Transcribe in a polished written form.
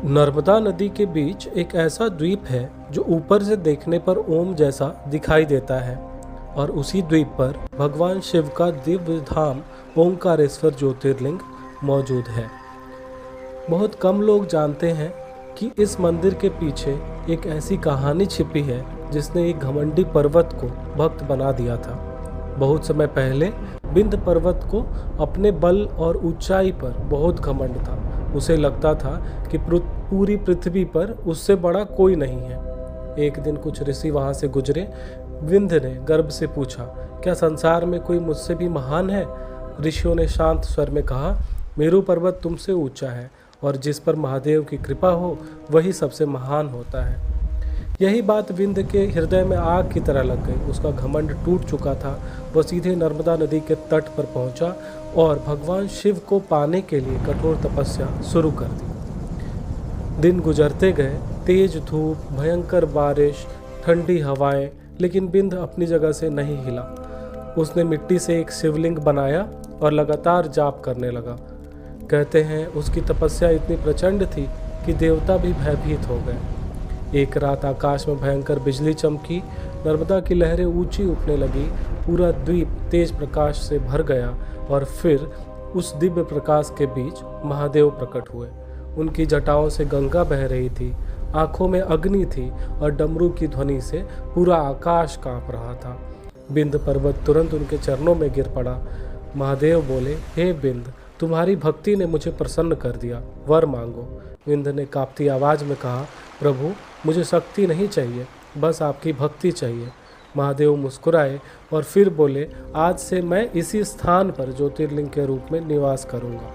नर्मदा नदी के बीच एक ऐसा द्वीप है जो ऊपर से देखने पर ओम जैसा दिखाई देता है और उसी द्वीप पर भगवान शिव का दिव्य धाम ओंकारेश्वर ज्योतिर्लिंग मौजूद है। बहुत कम लोग जानते हैं कि इस मंदिर के पीछे एक ऐसी कहानी छिपी है जिसने एक घमंडी पर्वत को भक्त बना दिया था। बहुत समय पहले विंध्य पर्वत को अपने बल और ऊंचाई पर बहुत घमंड था। उसे लगता था कि पूरी पृथ्वी पर उससे बड़ा कोई नहीं है। एक दिन कुछ ऋषि वहां से गुजरे। विंध्य ने गर्व से पूछा, क्या संसार में कोई मुझसे भी महान है? ऋषियों ने शांत स्वर में कहा, मेरू पर्वत तुमसे ऊंचा है और जिस पर महादेव की कृपा हो वही सबसे महान होता है। यही बात विंध्य के हृदय में आग की तरह लग गई। उसका घमंड टूट चुका था। वह सीधे नर्मदा नदी के तट पर पहुंचा और भगवान शिव को पाने के लिए कठोर तपस्या शुरू कर दी। दिन गुजरते गए, तेज धूप, भयंकर बारिश, ठंडी हवाएं, लेकिन विंध्य अपनी जगह से नहीं हिला। उसने मिट्टी से एक शिवलिंग बनाया और लगातार जाप करने लगा। कहते हैं उसकी तपस्या इतनी प्रचंड थी कि देवता भी भयभीत हो गए। एक रात आकाश में भयंकर बिजली चमकी, नर्मदा की लहरें ऊंची उठने लगी, पूरा द्वीप तेज प्रकाश से भर गया और फिर उस दिव्य प्रकाश के बीच महादेव प्रकट हुए। उनकी जटाओं से गंगा बह रही थी, आंखों में अग्नि थी और डमरू की ध्वनि से पूरा आकाश कांप रहा था। विंध्य पर्वत तुरंत उनके चरणों में गिर पड़ा। महादेव बोले, हे विंध्य, तुम्हारी भक्ति ने मुझे प्रसन्न कर दिया, वर मांगो। विंध्य ने कांपती आवाज में कहा, प्रभु, मुझे शक्ति नहीं चाहिए, बस आपकी भक्ति चाहिए। महादेव मुस्कुराए और फिर बोले, आज से मैं इसी स्थान पर ज्योतिर्लिंग के रूप में निवास करूंगा।